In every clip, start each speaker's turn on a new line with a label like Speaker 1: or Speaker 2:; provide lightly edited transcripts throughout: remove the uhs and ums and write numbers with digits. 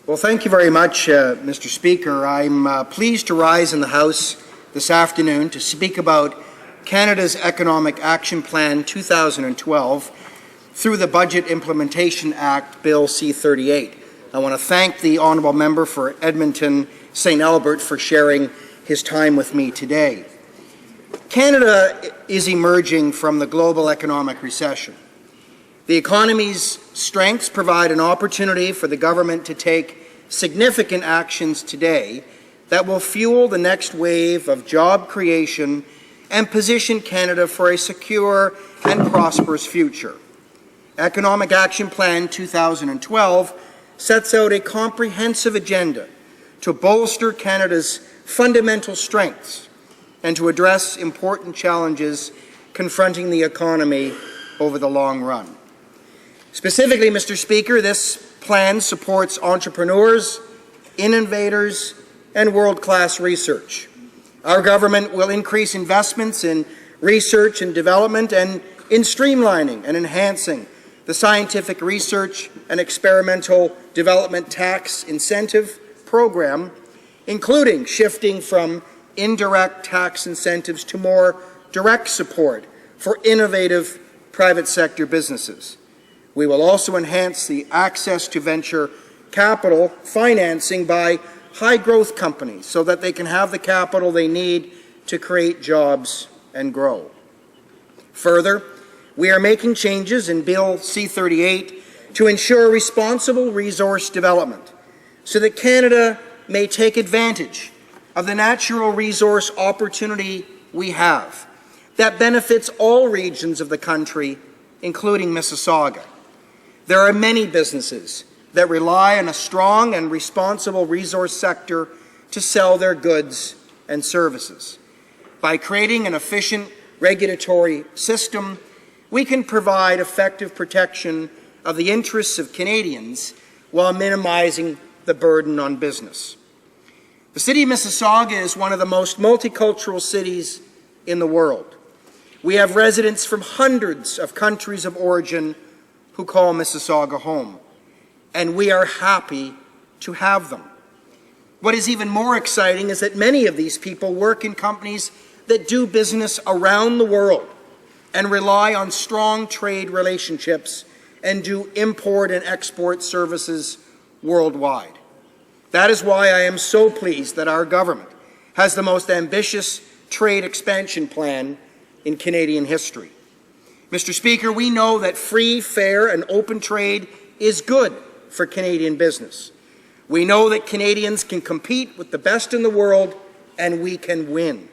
Speaker 1: Well, thank you very much, Mr. Speaker. I'm pleased to rise in the House this afternoon to speak about Canada's Economic Action Plan 2012 through the Budget Implementation Act, Bill C-38. I want to thank the Honourable Member for Edmonton St. Albert for sharing his time with me today. Canada is emerging from the global economic recession. The economy's strengths provide an opportunity for the government to take significant actions today that will fuel the next wave of job creation and position Canada for a secure and prosperous future. Economic Action Plan 2012 sets out a comprehensive agenda to bolster Canada's fundamental strengths and to address important challenges confronting the economy over the long run. Specifically, Mr. Speaker, this plan supports entrepreneurs, innovators, and world-class research. Our government will increase investments in research and development and in streamlining and enhancing the scientific research and experimental development tax incentive program, including shifting from indirect tax incentives to more direct support for innovative private sector businesses. We will also enhance the access to venture capital financing by high-growth companies so that they can have the capital they need to create jobs and grow. Further, we are making changes in Bill C-38 to ensure responsible resource development so that Canada may take advantage of the natural resource opportunity we have that benefits all regions of the country, including Mississauga. There are many businesses that rely on a strong and responsible resource sector to sell their goods and services. By creating an efficient regulatory system, we can provide effective protection of the interests of Canadians while minimizing the burden on business. The City of Mississauga is one of the most multicultural cities in the world. We have residents from hundreds of countries of origin who call Mississauga home, and we are happy to have them. What is even more exciting is that many of these people work in companies that do business around the world and rely on strong trade relationships and do import and export services worldwide. That is why I am so pleased that our government has the most ambitious trade expansion plan in Canadian history. Mr. Speaker, we know that free, fair, and open trade is good for Canadian business. We know that Canadians can compete with the best in the world, and we can win.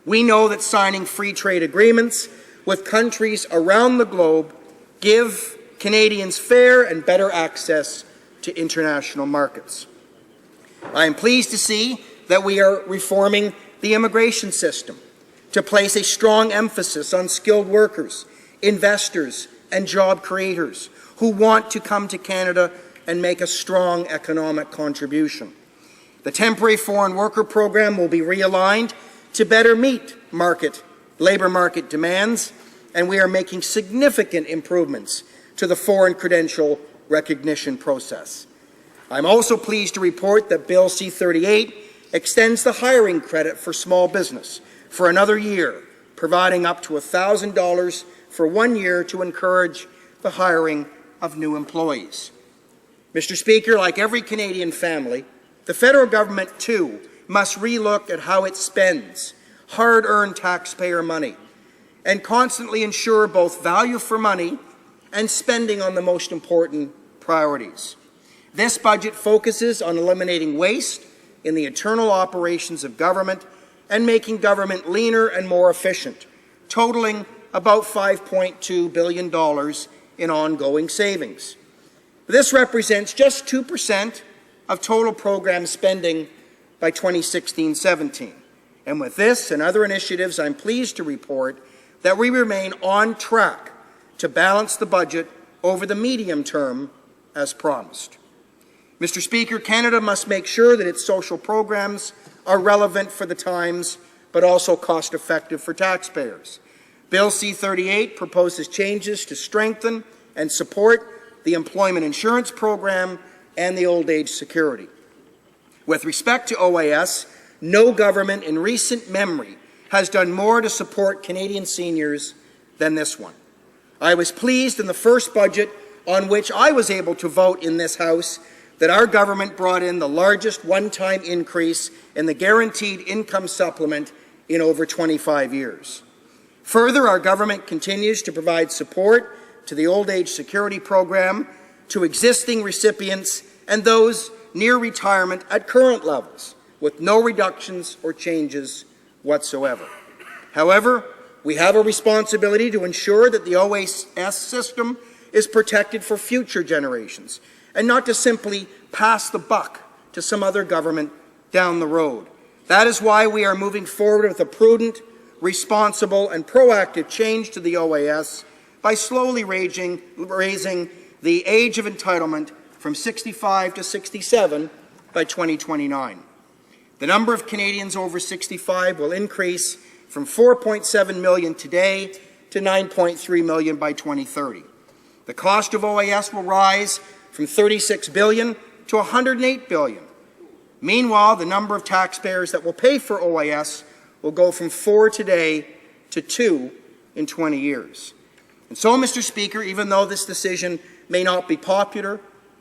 Speaker 1: We know that signing free trade agreements with countries around the globe give Canadians fair and better access to international markets. I am pleased to see that we are reforming the immigration system to place a strong emphasis on skilled workers, investors, and job creators who want to come to Canada and make a strong economic contribution. The temporary foreign worker program will be realigned to better meet labor market demands, and we are making significant improvements to the foreign credential recognition process. I'm also pleased to report that Bill C-38 extends the hiring credit for small business for another year, providing up to $1,000 for 1 year to encourage the hiring of new employees. Mr. Speaker, like every Canadian family, the federal government, too, must relook at how it spends hard-earned taxpayer money and constantly ensure both value for money and spending on the most important priorities. This budget focuses on eliminating waste in the internal operations of government and making government leaner and more efficient, totaling about $5.2 billion in ongoing savings. This represents just 2% of total program spending by 2016-17. And with this and other initiatives, I'm pleased to report that we remain on track to balance the budget over the medium term as promised. Mr. Speaker, Canada must make sure that its social programs are relevant for the times, but also cost-effective for taxpayers. Bill C-38 proposes changes to strengthen and support the employment insurance program and the old age security. With respect to OAS, no government in recent memory has done more to support Canadian seniors than this one. I was pleased in the first budget on which I was able to vote in this House that our government brought in the largest one-time increase in the guaranteed income supplement in over 25 years. Further, our government continues to provide support to the Old Age Security Program, to existing recipients and those near retirement at current levels, with no reductions or changes whatsoever. However, we have a responsibility to ensure that the OAS system is protected for future generations, and not to simply pass the buck to some other government down the road. That is why we are moving forward with a prudent, responsible, and proactive change to the OAS by slowly raising the age of entitlement from 65 to 67 by 2029. The number of Canadians over 65 will increase from 4.7 million today to 9.3 million by 2030. The cost of OAS will rise from $36 billion to $108 billion. Meanwhile, the number of taxpayers that will pay for OAS will go from 4 today to 2 in 20 years. And so, Mr. Speaker, even though this decision may not be popular,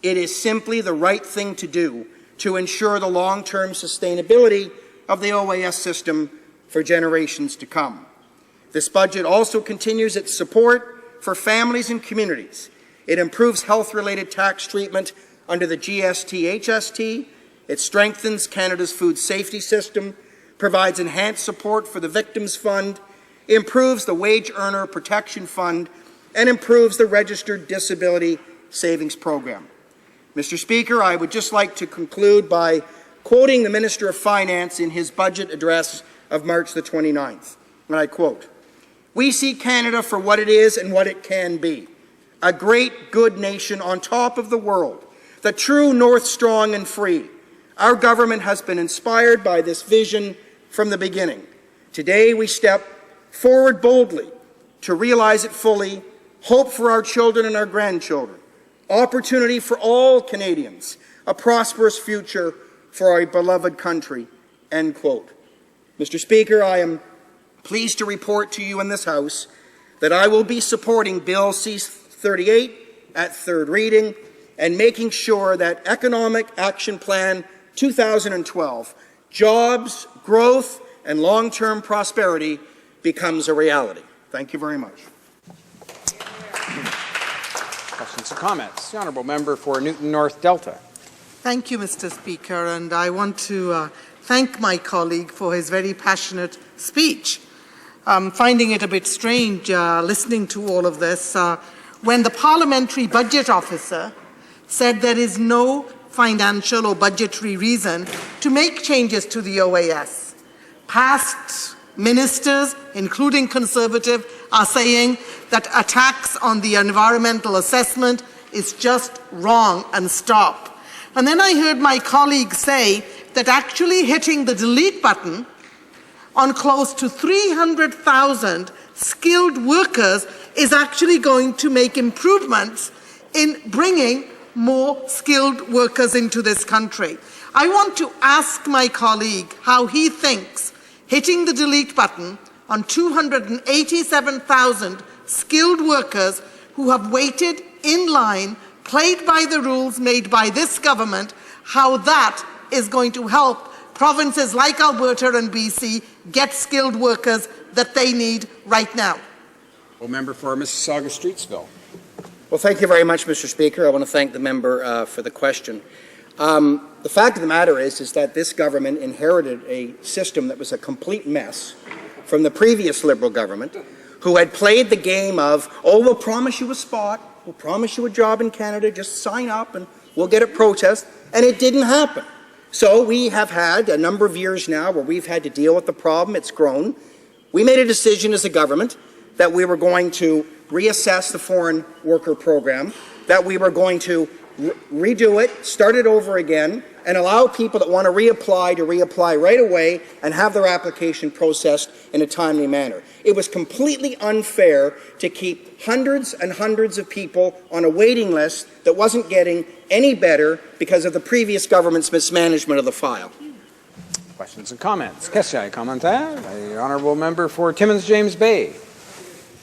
Speaker 1: it is simply the right thing to do to ensure the long-term sustainability of the OAS system for generations to come. This budget also continues its support for families and communities. It improves health-related tax treatment under the GST-HST. It strengthens Canada's food safety system, provides enhanced support for the Victims Fund, improves the Wage Earner Protection Fund, and improves the Registered Disability Savings Program. Mr. Speaker, I would just like to conclude by quoting the Minister of Finance in his budget address of March the 29th, and I quote, "We see Canada for what it is and what it can be, a great, good nation on top of the world, the true north, strong and free. Our government has been inspired by this vision from the beginning. Today we step forward boldly to realize it fully, hope for our children and our grandchildren, opportunity for all Canadians, a prosperous future for our beloved country," end quote. Mr. Speaker, I am pleased to report to you in this House that I will be supporting Bill C-38 at third reading and making sure that Economic Action Plan 2012, jobs, growth, and long-term prosperity becomes a reality. Thank you very much.
Speaker 2: Questions or comments? The Honourable Member for Newton North Delta.
Speaker 3: Thank you, Mr. Speaker, and I want to thank my colleague for his very passionate speech. I'm finding it a bit strange listening to all of this when the Parliamentary Budget Officer said there is no financial or budgetary reason to make changes to the OAS. Past ministers, including Conservative, are saying that a tax on the environmental assessment is just wrong and stop. And then I heard my colleague say that actually hitting the delete button on close to 300,000 skilled workers is actually going to make improvements in bringing more skilled workers into this country. I want to ask my colleague how he thinks hitting the delete button on 287,000 skilled workers who have waited in line, played by the rules made by this government, how that is going to help provinces like Alberta and BC get skilled workers that they need right now.
Speaker 2: Well, Member for Mississauga-Streetsville.
Speaker 1: Well, thank you very much, Mr. Speaker. I want to thank the member for the question. The fact of the matter is that this government inherited a system that was a complete mess from the previous Liberal government, who had played the game of, oh, we'll promise you a spot, we'll promise you a job in Canada, just sign up and we'll get a protest, and it didn't happen. So we have had a number of years now where we've had to deal with the problem. It's grown. We made a decision as a government that we were going to reassess the foreign worker program, that we were going to redo it, start it over again, and allow people that want to reapply right away and have their application processed in a timely manner. It was completely unfair to keep hundreds and hundreds of people on a waiting list that wasn't getting any better because of the previous government's mismanagement of the file.
Speaker 2: Questions and comments? Question, commentaire. The honourable member for Timmins James Bay.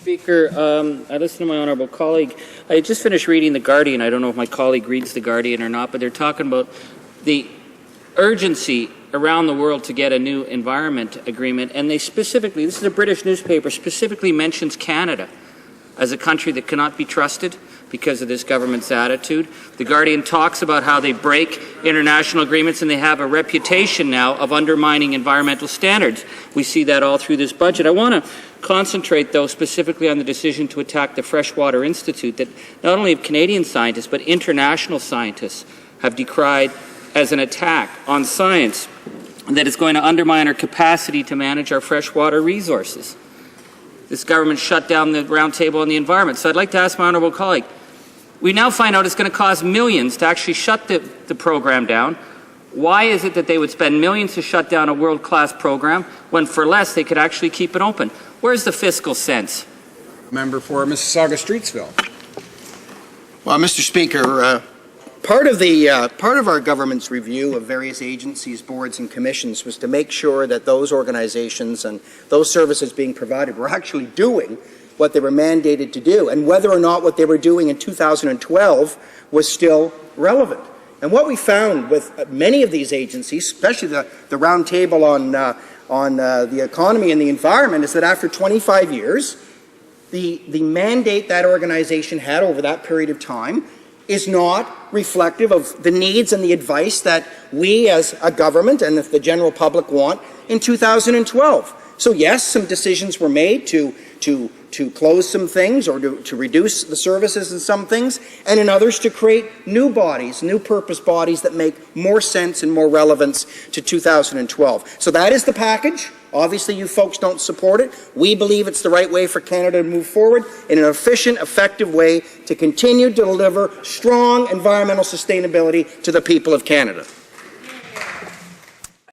Speaker 4: Speaker, I listened to my honourable colleague. I just finished reading The Guardian. I don't know if my colleague reads The Guardian or not, but they're talking about the urgency around the world to get a new environment agreement, and they specifically, this is a British newspaper, specifically mentions Canada as a country that cannot be trusted because of this government's attitude. The Guardian talks about how they break international agreements and they have a reputation now of undermining environmental standards. We see that all through this budget. I want to concentrate, though, specifically on the decision to attack the Freshwater Institute that not only have Canadian scientists but international scientists have decried as an attack on science, and that it's going to undermine our capacity to manage our freshwater resources. This government shut down the roundtable on the environment. So I'd like to ask my honourable colleague, we now find out it's going to cost millions to actually shut the program down. Why is it that they would spend millions to shut down a world-class program when for less they could actually keep it open? Where's the fiscal sense?
Speaker 2: Member for Mississauga Streetsville.
Speaker 1: Well, Mr. Speaker, part of our government's review of various agencies, boards and commissions was to make sure that those organizations and those services being provided were actually doing what they were mandated to do, and whether or not what they were doing in 2012 was still relevant. And what we found with many of these agencies, especially the roundtable on the economy and the environment, is that after 25 years, the mandate that organization had over that period of time is not reflective of the needs and the advice that we as a government and the general public want in 2012. So yes, some decisions were made to close some things or to reduce the services in some things, and in others to create new bodies, new purpose bodies that make more sense and more relevance to 2012. So that is the package. Obviously, you folks don't support it. We believe it's the right way for Canada to move forward in an efficient, effective way to continue to deliver strong environmental sustainability to the people of Canada.